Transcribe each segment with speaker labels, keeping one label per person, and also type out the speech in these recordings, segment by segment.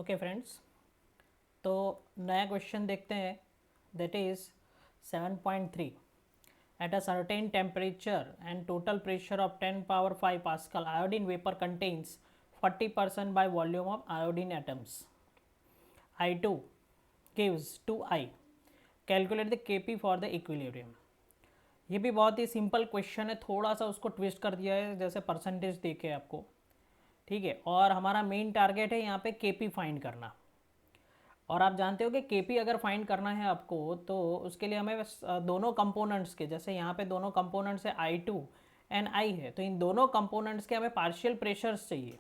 Speaker 1: Okay friends, तो नया question देखते हैं। That is 7.3। At a certain temperature and total pressure of 10 power 5 pascal iodine vapour contains 40% by volume of iodine atoms. I2 gives 2I। Calculate the Kp for the equilibrium. ये भी बहुत ही simple question है, थोड़ा सा उसको twist कर दिया है जैसे परसेंटेज दे के आपको, ठीक है। और हमारा मेन टारगेट है यहाँ पे Kp फाइंड करना। और आप जानते हो कि Kp अगर फाइंड करना है आपको तो उसके लिए हमें दोनों कंपोनेंट्स के, जैसे यहाँ पे दोनों कंपोनेंट्स है I2 एंड I है, तो इन दोनों कंपोनेंट्स के हमें पार्शियल प्रेशर्स चाहिए।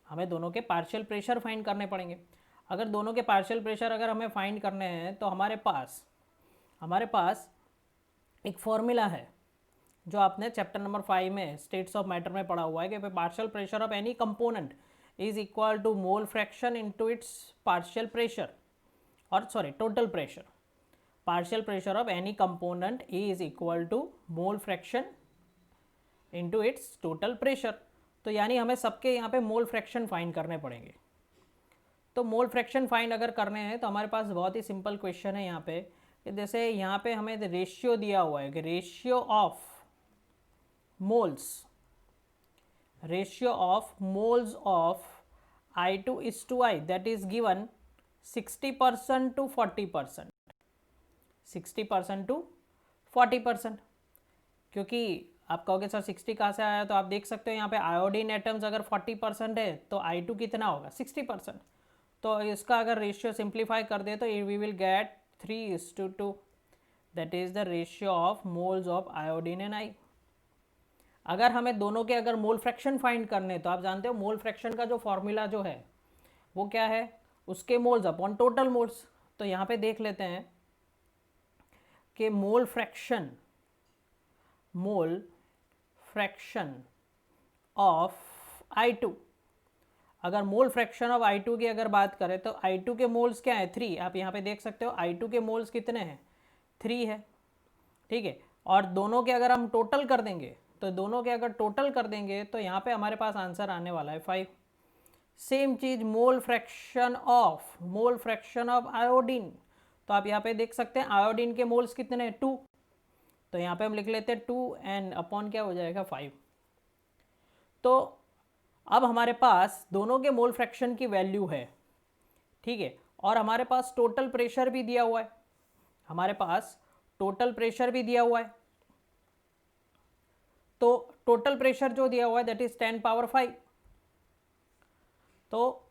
Speaker 1: हमें दोनों के पार्शियल प्रेशर फाइंड करने पड़ेंगे। अगर दोनों के पार्शियल प्रेशर अगर हमें फाइंड करने हैं तो हमारे पास एक फॉर्मूला है जो आपने चैप्टर नंबर 5 में स्टेट्स ऑफ मैटर में पढ़ा हुआ है कि partial pressure of any component is equal to mole fraction into its partial pressure, और sorry total pressure. Partial pressure of any component is equal to mole fraction into its total pressure. तो यानी हमें सबके यहाँ पे mole fraction find करने पड़ेंगे। तो मोल फ्रैक्शन फाइंड अगर करने हैं तो हमारे पास बहुत ही सिंपल क्वेश्चन है यहाँ पे कि जैसे यहाँ पे हमें रेशियो दिया हुआ है कि ratio of moles of I2 is to I, that is given 60% to 40%, 60% to 40%। क्योंकि आप कहोगे सर 60 कहाँ से आया, तो आप देख सकते हो यहाँ पे आयोडीन एटम्स अगर 40% है तो I2 कितना होगा 60%। तो इसका अगर रेशियो सिंप्लीफाई कर दे तो we will get 3:2, that is the ratio of moles of iodine and I। अगर हमें दोनों के अगर मोल फ्रैक्शन फाइंड करने तो आप जानते हो मोल फ्रैक्शन का जो फॉर्मूला जो है वो क्या है, उसके मोल्स अपॉन टोटल मोल्स। तो यहाँ पे देख लेते हैं कि मोल फ्रैक्शन ऑफ I2, अगर मोल फ्रैक्शन ऑफ I2 की अगर बात करें तो I2 के मोल्स क्या है 3। आप यहाँ पे देख सकते हो I2 के मोल्स कितने हैं 3 है, ठीक है। और दोनों के अगर हम टोटल कर देंगे तो यहाँ पे हमारे पास आंसर आने वाला है 5। सेम चीज मोल फ्रैक्शन ऑफ आयोडीन, तो आप यहाँ पे देख सकते हैं आयोडीन के मोल्स कितने हैं 2, तो यहाँ पे हम लिख लेते हैं 2 एंड अपॉन क्या हो जाएगा 5। तो अब हमारे पास दोनों के मोल फ्रैक्शन की वैल्यू है, ठीक है। और हमारे पास टोटल प्रेशर भी दिया हुआ है, तो टोटल प्रेशर जो दिया हुआ है दैट इज 10 पावर 5। तो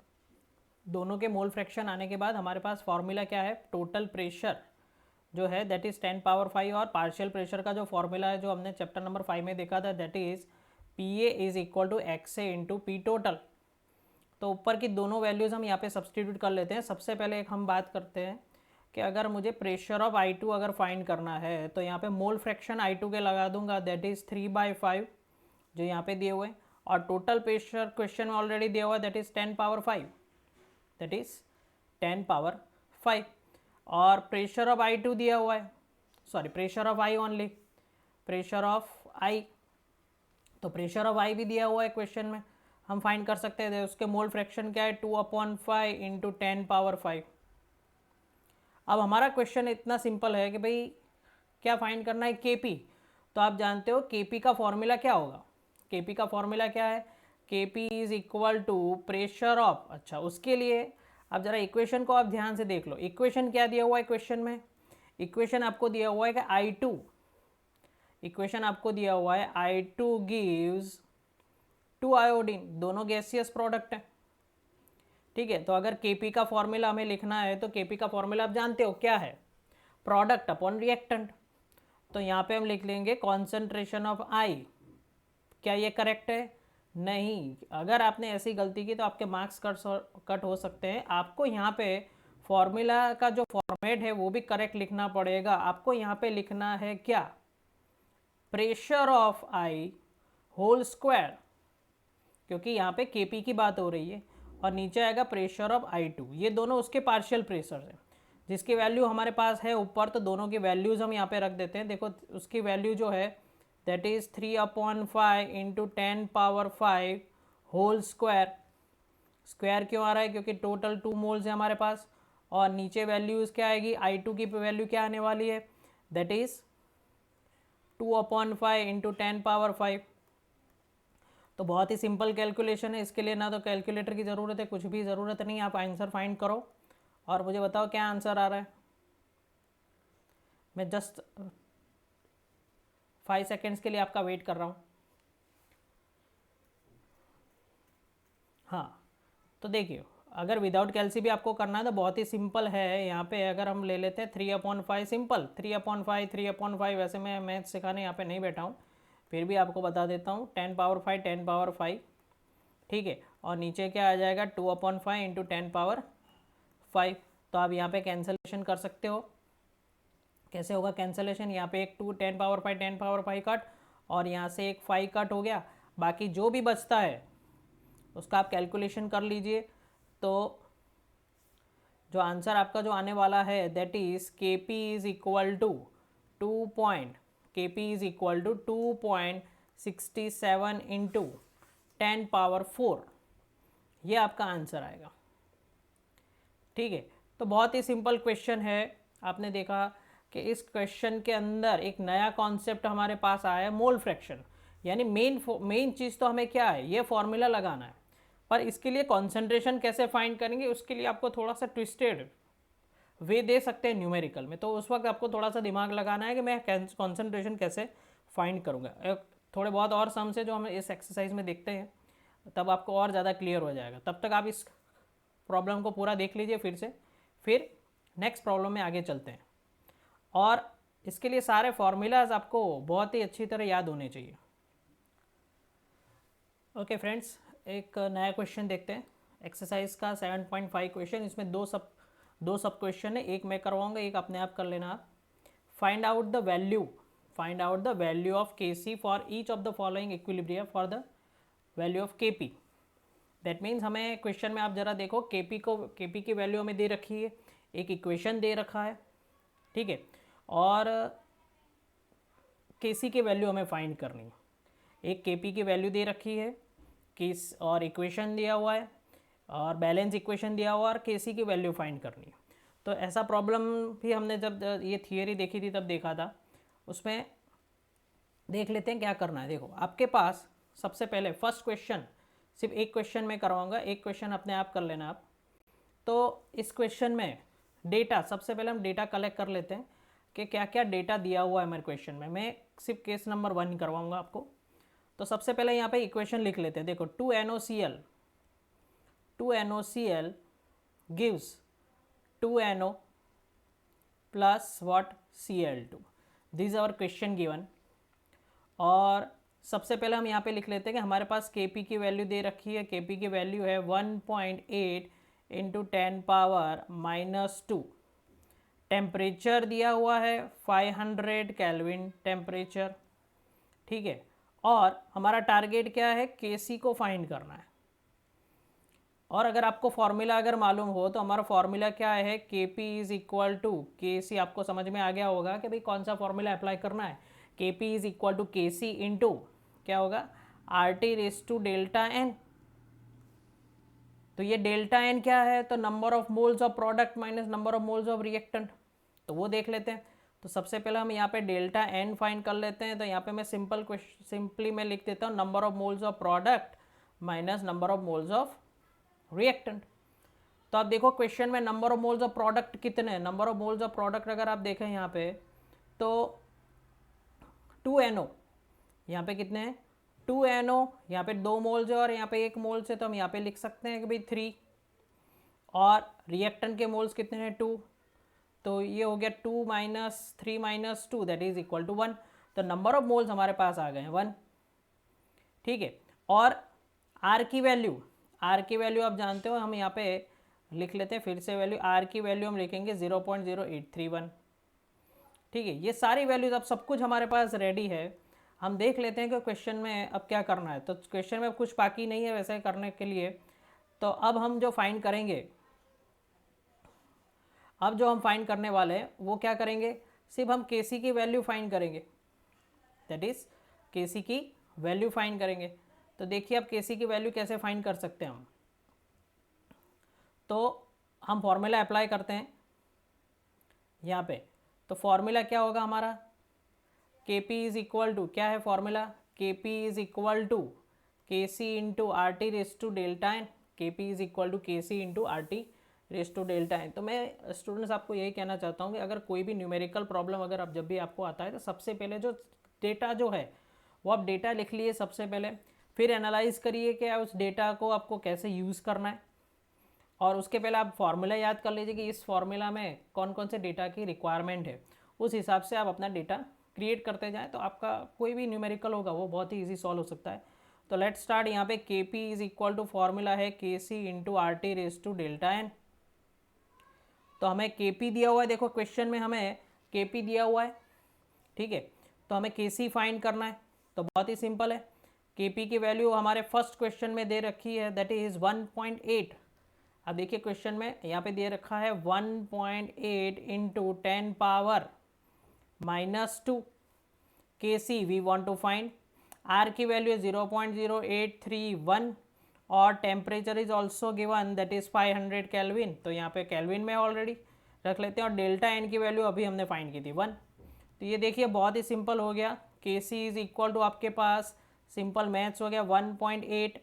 Speaker 1: दोनों के मोल फ्रैक्शन आने के बाद हमारे पास फॉर्मूला क्या है, टोटल प्रेशर जो है दैट इज 10 पावर 5, और पार्शियल प्रेशर का जो फॉर्मूला है जो हमने चैप्टर नंबर 5 में देखा था that is PA is equal to XA into P total. तो ऊपर की दोनों वैल्यूज़ हम यहाँ पे सब्सटीट्यूट कर लेते हैं। सबसे पहले एक हम बात करते हैं कि अगर मुझे प्रेशर ऑफ I2 अगर फाइंड करना है तो यहाँ पे मोल फ्रैक्शन I2 के लगा दूंगा दैट इज़ 3/5 जो यहाँ पे दिए हुए हैं, और टोटल प्रेशर क्वेश्चन में ऑलरेडी दिया हुआ है दैट इज़ 10 पावर 5, और प्रेशर ऑफ I2 दिया हुआ है, sorry pressure of I only, pressure of I, तो प्रेशर ऑफ I भी दिया हुआ है क्वेश्चन में, हम फाइंड कर सकते हैं। उसके मोल फ्रैक्शन क्या है 2/5 इंटू 10 पावर 5। अब हमारा क्वेश्चन इतना सिंपल है कि भाई क्या फाइंड करना है Kp। तो आप जानते हो Kp का फॉर्मूला क्या होगा, Kp का फॉर्मूला क्या है, Kp is equal to pressure of, अच्छा उसके लिए आप जरा इक्वेशन को आप ध्यान से देख लो। इक्वेशन क्या दिया हुआ है क्वेश्चन में, इक्वेशन आपको दिया हुआ है कि I2 गिव्स 2 आयोडीन, दोनों गैसियस प्रोडक्ट है, ठीक है। तो अगर Kp का फॉर्मूला हमें लिखना है तो Kp का फॉर्मूला आप जानते हो क्या है, प्रोडक्ट अपॉन रिएक्टेंट। तो यहाँ पे हम लिख लेंगे कॉन्सेंट्रेशन ऑफ I। क्या ये करेक्ट है, नहीं। अगर आपने ऐसी गलती की तो आपके मार्क्स कट हो सकते हैं। आपको यहाँ पे फॉर्मूला का जो फॉर्मेट है वो भी करेक्ट लिखना पड़ेगा। आपको यहाँ पे लिखना है क्या, pressure of I whole square, क्योंकि यहाँ पे Kp की बात हो रही है, और नीचे आएगा प्रेशर ऑफ I2। ये दोनों उसके पार्शियल प्रेशर हैं जिसकी वैल्यू हमारे पास है ऊपर, तो दोनों की वैल्यूज़ हम यहाँ पे रख देते हैं। देखो उसकी वैल्यू जो है that is 3/5 into 10 power 5 whole square, square क्यों आ रहा है, क्योंकि टोटल 2 मोल्स है हमारे पास, और नीचे वैल्यूज़ क्या आएगी, I2 की वैल्यू क्या आने वाली है, दैट इज़ 2/5 इंटू 10⁵। तो बहुत ही सिंपल कैलकुलेशन है, इसके लिए ना तो कैलकुलेटर की ज़रूरत है, कुछ भी ज़रूरत नहीं, आप आंसर फाइंड करो और मुझे बताओ क्या आंसर आ रहा है। मैं जस्ट 5 सेकेंड्स के लिए आपका वेट कर रहा हूँ। हाँ, तो देखिए, अगर विदाउट कैलसी भी आपको करना है तो बहुत ही सिंपल है। यहाँ पे अगर हम ले लेते हैं 3/5, सिंपल 3/5, 3/5, वैसे मैं मैथ सिखाने यहाँ पे नहीं बैठा हूँ, फिर भी आपको बता देता हूँ, 10⁵ 10⁵, ठीक है, और नीचे क्या आ जाएगा 2/5 इंटू 10⁵। तो आप यहाँ पे कैंसलेशन कर सकते हो। कैसे होगा कैंसलेशन, यहाँ पे एक 10⁵ कट, और यहाँ से एक 5 कट हो गया, बाकी जो भी बचता है उसका आप कैलकुलेशन कर लीजिए। तो जो आंसर आपका जो आने वाला है that is KP is equal to 2.67 into 10⁴, ये आपका आंसर आएगा। ठीक है, तो बहुत ही सिंपल क्वेश्चन है। आपने देखा कि इस क्वेश्चन के अंदर एक नया कॉन्सेप्ट हमारे पास आया है, मोल फ्रैक्शन, यानी मेन चीज़ तो हमें क्या है, ये फॉर्मूला लगाना है, पर इसके लिए कॉन्सेंट्रेशन कैसे फाइंड करेंगे उसके लिए आपको थोड़ा सा ट्विस्टेड वे दे सकते हैं न्यूमेरिकल में। तो उस वक्त आपको थोड़ा सा दिमाग लगाना है कि मैं कॉन्सेंट्रेशन कैसे फाइंड करूँगा। थोड़े बहुत और सम्स है जो हम इस एक्सरसाइज में देखते हैं, तब आपको और ज़्यादा क्लियर हो जाएगा। तब तक आप इस प्रॉब्लम को पूरा देख लीजिए फिर से, फिर नेक्स्ट प्रॉब्लम में आगे चलते हैं। और इसके लिए सारे फॉर्मूलाज आपको बहुत ही अच्छी तरह याद होने चाहिए। ओके फ्रेंड्स, एक नया क्वेश्चन देखते हैं, एक्सरसाइज का 7.5 क्वेश्चन। इसमें दो सब क्वेश्चन है, एक मैं करवाऊंगा, एक अपने आप कर लेना आप। Find out the value of Kc for each of the following equilibria for the value of Kp। That means हमें क्वेश्चन में आप ज़रा देखो, Kp की वैल्यू हमें दे रखी है, एक इक्वेशन दे रखा है, ठीक है, और Kc की वैल्यू हमें फाइंड करनी है। एक Kp की वैल्यू दे रखी है, किस और इक्वेशन दिया हुआ है, और बैलेंस इक्वेशन दिया हुआ, और Kc की वैल्यू फाइंड करनी है। तो ऐसा प्रॉब्लम भी हमने जब ये थियरी देखी थी तब देखा था। उसमें देख लेते हैं क्या करना है। देखो, आपके पास सबसे पहले फर्स्ट क्वेश्चन, सिर्फ एक क्वेश्चन में करवाऊंगा, एक क्वेश्चन अपने आप कर लेना आप। तो इस क्वेश्चन में डेटा, सबसे पहले हम डेटा कलेक्ट कर लेते हैं कि क्या क्या डेटा दिया हुआ है मेरे क्वेश्चन में। मैं सिर्फ केस नंबर 1 करवाऊंगा आपको। तो सबसे पहले यहाँ पे इक्वेशन लिख लेते हैं। देखो, 2NOCl gives 2NO plus what, Cl2। This is our question given. और सबसे पहले हम यहाँ पे लिख लेते हैं कि हमारे पास Kp की वैल्यू दे रखी है। Kp की वैल्यू है 1.8 इंटू 10⁻⁻²। टेम्परेचर दिया हुआ है 500 केल्विन टेम्परेचर, ठीक है, और हमारा टारगेट क्या है, Kc को फाइंड करना है। और अगर आपको फॉर्मूला अगर मालूम हो तो हमारा फॉर्मूला क्या है, Kp is equal to Kc। आपको समझ में आ गया होगा कि भाई कौन सा फॉर्मूला अप्लाई करना है। Kp is equal to Kc into क्या होगा, RT⁴ तो ये डेल्टा एन क्या है, तो number of moles of product minus number of moles of reactant. तो वो देख लेते हैं। तो सबसे पहले हम यहाँ पे डेल्टा एन फाइंड कर लेते हैं। तो यहाँ पे मैं सिंपली मैं लिख देता हूँ number of moles of product minus number of moles of reactant. तो आप देखो क्वेश्चन में number of moles of product कितने हैं। Number of moles of product अगर आप देखें यहाँ पे तो 2NO, यहाँ पे कितने हैं 2NO, यहाँ पे 2 मोल्स है और यहाँ पे 1 मोल्स है, तो हम यहाँ पे लिख सकते हैं कि भाई 3। और रिएक्टेंट के मोल्स कितने हैं 2, तो ये हो गया 2 - 3 - 2 दैट इज इक्वल टू 1। तो नंबर ऑफ मोल्स हमारे पास आ गए हैं 1, ठीक है। और आर की वैल्यू आप जानते हो, हम यहाँ पे लिख लेते हैं फिर से वैल्यू। आर की वैल्यू हम लिखेंगे 0.0831, ठीक है। ये सारी वैल्यूज अब सब कुछ हमारे पास रेडी है। हम देख लेते हैं कि क्वेश्चन में अब क्या करना है। तो क्वेश्चन में अब कुछ बाकी नहीं है वैसे करने के लिए। तो अब हम जो फाइंड करेंगे, अब जो हम फाइंड करने वाले हैं वो क्या करेंगे, सिर्फ हम Kc की वैल्यू फाइंड करेंगे, दैट इज Kc की वैल्यू फाइंड करेंगे। तो देखिए अब Kc की वैल्यू कैसे फाइंड कर सकते हैं हम। तो हम फॉर्मूला अप्लाई करते हैं यहाँ पे। तो फॉर्मूला क्या होगा हमारा, के पी इज इक्वल टू, क्या है फॉर्मूला, के P is equal to K C into R T raise to delta N, K P is equal to K C into R T raise to delta N. तो मैं students आपको यही कहना चाहता हूँ कि अगर कोई भी न्यूमेरिकल प्रॉब्लम अगर आप जब भी आपको आता है तो सबसे पहले जो डेटा जो है वो आप डेटा लिख लिए सबसे पहले, फिर एनालाइज करिए कि उस डेटा को आपको कैसे यूज़ करना है, और उसके पहले आप फार्मूला याद कर लीजिए कि इस फार्मूला में कौन कौन से डेटा की रिक्वायरमेंट है, उस हिसाब से आप अपना डेटा क्रिएट करते जाएं तो आपका कोई भी न्यूमेरिकल होगा वो बहुत ही ईजी सॉल्व हो सकता है। तो लेट्स स्टार्ट। यहाँ पे K P is equal to formula है K C into R T raise to delta N. तो हमें के पी दिया हुआ है, देखो क्वेश्चन में हमें के पी दिया हुआ है, ठीक है। तो हमें के सी फाइंड करना है, तो बहुत ही सिंपल है। के पी की वैल्यू हमारे फर्स्ट क्वेश्चन में दे रखी है, दैट इज 1.8। अब देखिए क्वेश्चन में यहाँ पे दे रखा है 1.8 into 10 power -2 K C we want to find. R की वैल्यू है 0.0831 और temperature is also given that is 500 kelvin, तो यहाँ पे केल्विन में ऑलरेडी रख लेते हैं। और डेल्टा एन की वैल्यू अभी हमने फाइंड की थी 1। तो ये देखिए बहुत ही सिंपल हो गया, के सी इज इक्वल टू आपके पास सिंपल मैथ्स हो गया 1.8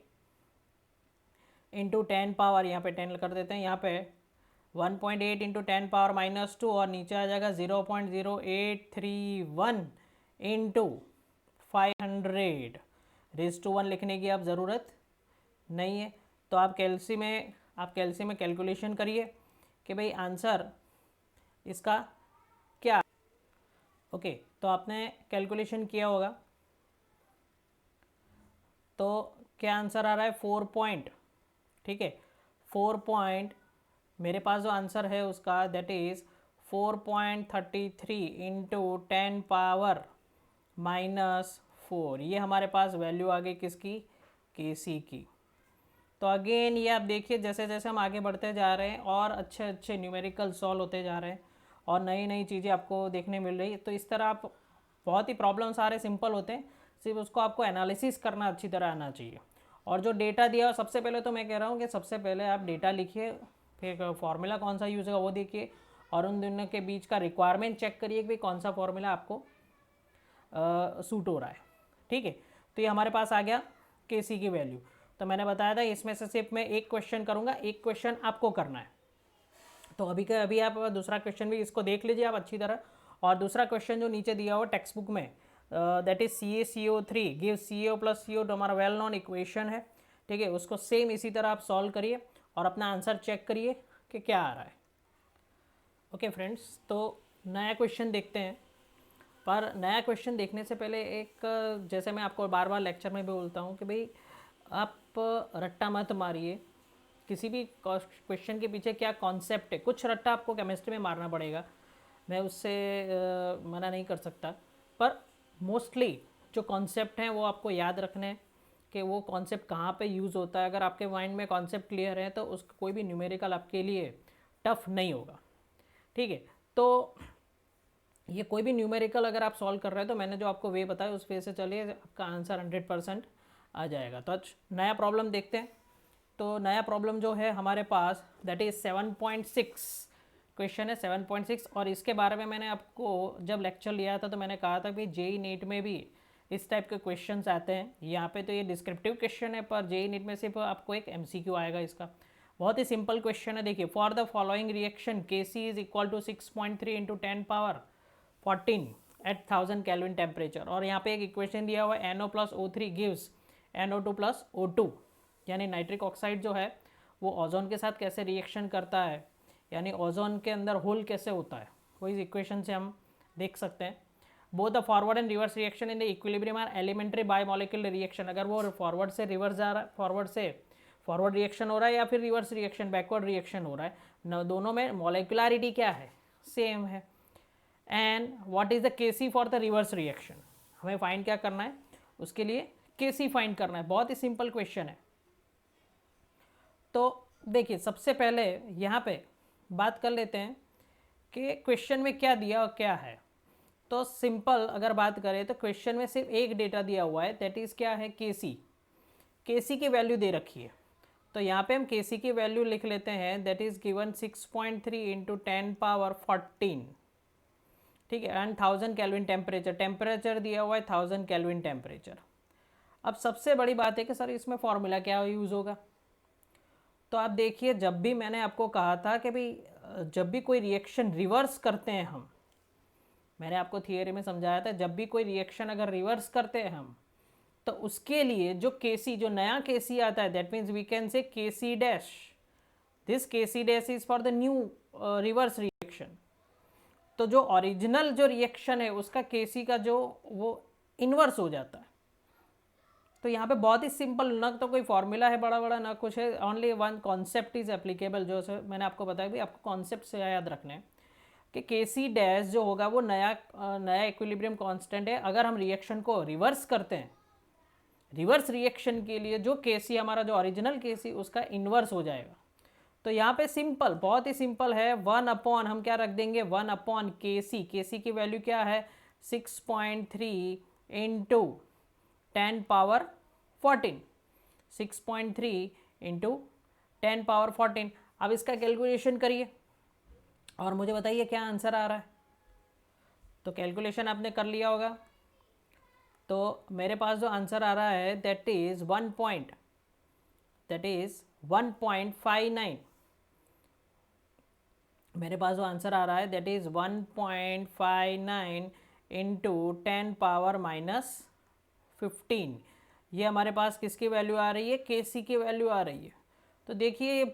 Speaker 1: इंटू 10 पावर, यहाँ पे 10 कर देते हैं, यहाँ पे 1.8 इंटू 10 पावर -2 और नीचे आ जाएगा 0.0831 इंटू 500 रेज टू 1 लिखने की आप ज़रूरत नहीं है। तो आप कैलसी में कैलकुलेशन करिए कि भाई आंसर इसका क्या। ओके, तो आपने कैलकुलेशन किया होगा, तो क्या आंसर आ रहा है 4 पॉइंट, ठीक है 4 पॉइंट। मेरे पास जो आंसर है उसका दैट इज़ 4.33 इंटू 10 पावर -4, ये हमारे पास वैल्यू आ गई किसकी, के सी की। तो अगेन ये आप देखिए जैसे जैसे हम आगे बढ़ते जा रहे हैं और अच्छे अच्छे न्यूमेरिकल सॉल्व होते जा रहे हैं और नई नई चीज़ें आपको देखने मिल रही है। तो इस तरह आप बहुत ही प्रॉब्लम सारे सिंपल होते हैं, सिर्फ उसको आपको एनालिसिस करना अच्छी तरह आना चाहिए। और जो डेटा दिया हो सबसे पहले तो मैं कह रहा हूँ कि सबसे पहले आप डेटा लिखिए, फिर फार्मूला कौन सा यूज़ होगा वो देखिए, और उन दोनों के बीच का रिक्वायरमेंट चेक करिए कि भाई कौन सा फार्मूला आपको सूट हो रहा है, ठीक है। तो ये हमारे पास आ गया के सी की वैल्यू। तो मैंने बताया था इसमें से सिर्फ मैं एक क्वेश्चन करूँगा, एक क्वेश्चन आपको करना है। तो अभी आप दूसरा क्वेश्चन भी इसको देख लीजिए आप अच्छी तरह। और दूसरा क्वेश्चन जो नीचे दिया हुआ टेक्स्ट बुक में, that is CaCO3 give CO plus CO, तो हमारा वेल नोन इक्वेशन है, ठीक है। उसको सेम इसी तरह आप सॉल्व करिए और अपना आंसर चेक करिए कि क्या आ रहा है। ओके फ्रेंड्स, तो नया क्वेश्चन देखते हैं। पर नया क्वेश्चन देखने से पहले एक, जैसे मैं आपको बार बार लेक्चर में भी बोलता हूँ कि भाई आप रट्टा मत मारिए, किसी भी क्वेश्चन के पीछे क्या कॉन्सेप्ट है, कुछ रट्टा आपको केमिस्ट्री में मारना पड़ेगा, मैं उससे मना नहीं कर सकता, पर मोस्टली जो कॉन्सेप्ट हैं वो आपको याद रखने हैं कि वो कॉन्सेप्ट कहाँ पे यूज़ होता है। अगर आपके माइंड में कॉन्सेप्ट क्लियर है तो उसका कोई भी न्यूमेरिकल आपके लिए टफ नहीं होगा, ठीक है। तो ये कोई भी न्यूमेरिकल अगर आप सॉल्व कर रहे हैं तो मैंने जो आपको वे बताया उस वे से चलिए, आपका आंसर 100% आ जाएगा। तो नया प्रॉब्लम देखते हैं। तो नया प्रॉब्लम जो है हमारे पास दैट इज़ 7.6 क्वेश्चन है, 7.6। और इसके बारे में मैंने आपको जब लेक्चर लिया था तो मैंने कहा था कि जेई नीट में भी इस टाइप के क्वेश्चंस आते हैं। यहाँ पे तो ये डिस्क्रिप्टिव क्वेश्चन है, पर जेई नीट में सिर्फ आपको एक MCQ आएगा इसका। बहुत ही सिंपल क्वेश्चन है, देखिए for the following reaction K C is equal to 6.3 into 10 power 14 at 1000 kelvin temperature. और यहाँ पे एक इक्वेशन दिया हुआ है NO plus O3 gives NO2 plus O2, यानी नाइट्रिक ऑक्साइड जो है वो ओजोन के साथ कैसे रिएक्शन करता है, यानी ओजोन के अंदर होल कैसे होता है, वो इस इक्वेशन से हम देख सकते हैं। Both the forward and reverse reaction in the equilibrium are elementary bimolecular reaction. अगर वो फॉरवर्ड से रिवर्स जा रहा है, फॉरवर्ड से फॉरवर्ड रिएक्शन हो रहा है या फिर रिवर्स रिएक्शन बैकवर्ड रिएक्शन हो रहा है, दोनों में मॉलिकुलरिटी क्या है, सेम है। And what is the KC for the reverse reaction, हमें फाइंड क्या करना है, उसके लिए केसी फाइंड करना है। बहुत ही सिंपल क्वेश्चन है। तो देखिए सबसे पहले यहाँ पे बात कर लेते हैं कि क्वेश्चन में क्या दिया और क्या है। तो सिंपल अगर बात करें तो क्वेश्चन में सिर्फ एक डेटा दिया हुआ है, दैट इज़ क्या है, केसी। केसी की वैल्यू दे रखी है। तो यहाँ पे हम Kc की वैल्यू लिख लेते हैं, दैट इज गिवन 6.3 इंटू 10⁻14, ठीक है, एंड 1000 केल्विन टेम्परेचर, टेम्परेचर दिया हुआ है 1000 केल्विन टेम्परेचर। अब सबसे बड़ी बात है कि सर इसमें फॉर्मूला क्या यूज़ होगा। तो आप देखिए, जब भी मैंने आपको कहा था कि भाई जब भी कोई रिएक्शन रिवर्स करते हैं हम, मैंने आपको थियरी में समझाया था, जब भी कोई रिएक्शन अगर रिवर्स करते हैं हम, तो उसके लिए जो Kc, जो नया Kc आता है, that means we can say Kc dash, this Kc dash is for the new reverse reaction. तो जो ओरिजिनल जो रिएक्शन है उसका Kc का जो वो इन्वर्स हो जाता है। तो यहाँ पे बहुत ही सिंपल, ना तो कोई फॉर्मूला है बड़ा बड़ा, ना कुछ है, only one concept is applicable, जो मैंने आपको बताया भी, आपको कॉन्सेप्ट से याद रखना है कि Kc डैश जो होगा वो नया इक्विलिब्रियम कांस्टेंट है। अगर हम रिएक्शन को रिवर्स करते हैं, रिवर्स रिएक्शन के लिए जो Kc हमारा जो ओरिजिनल Kc उसका इन्वर्स हो जाएगा। तो यहाँ पे सिंपल, बहुत ही सिंपल है, 1 अपॉन हम क्या रख देंगे, 1 अपॉन Kc, Kc की वैल्यू क्या है 6.3 इंटू 10⁻14, 6.3 इंटू 10⁻14। अब इसका कैलकुलेशन करिए और मुझे बताइए क्या आंसर आ रहा है। तो कैलकुलेशन आपने कर लिया होगा, तो मेरे पास जो आंसर आ रहा है दैट इज 1.59, मेरे पास जो आंसर आ रहा है दैट इज 1.59 इंटू 10⁻−15। ये हमारे पास किसकी वैल्यू आ रही है, Kc की वैल्यू आ रही है। तो देखिए ये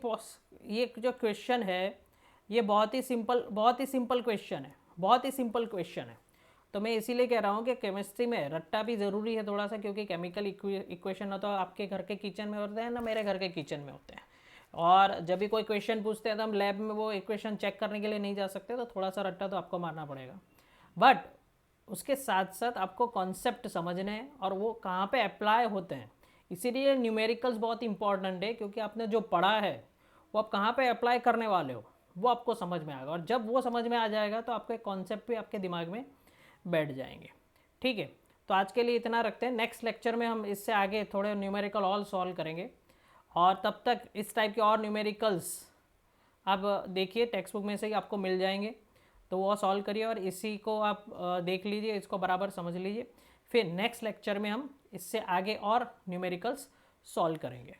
Speaker 1: जो क्वेश्चन है ये बहुत ही सिंपल क्वेश्चन है, बहुत ही सिंपल क्वेश्चन है। तो मैं इसीलिए कह रहा हूँ कि केमिस्ट्री में रट्टा भी ज़रूरी है थोड़ा सा, क्योंकि केमिकल इक्वेशन ना तो आपके घर के किचन में होते हैं ना मेरे घर के किचन में होते हैं, और जब भी कोई क्वेश्चन पूछते हैं तो हम लैब में वो इक्वेशन चेक करने के लिए नहीं जा सकते, तो थोड़ा सा रट्टा तो आपको मारना पड़ेगा। बट उसके साथ साथ आपको कॉन्सेप्ट समझने हैं और वो कहाँ पे अप्लाई होते हैं, इसीलिए न्यूमेरिकल्स बहुत इंपॉर्टेंट है, क्योंकि आपने जो पढ़ा है वो आप कहाँ पे अप्लाई करने वाले हो वो आपको समझ में आएगा, और जब वो समझ में आ जाएगा तो आपके कॉन्सेप्ट भी आपके दिमाग में बैठ जाएंगे। ठीक है, तो आज के लिए इतना रखते हैं, नेक्स्ट लेक्चर में हम इससे आगे थोड़े न्यूमेरिकल ऑल सॉल्व करेंगे, और तब तक इस टाइप के और न्यूमेरिकल्स आप देखिए टेक्स्ट बुक में से ही आपको मिल जाएंगे, तो वो सॉल्व करिए और इसी को आप देख लीजिए, इसको बराबर समझ लीजिए। फिर नेक्स्ट लेक्चर में हम इससे आगे और न्यूमेरिकल्स सॉल्व करेंगे।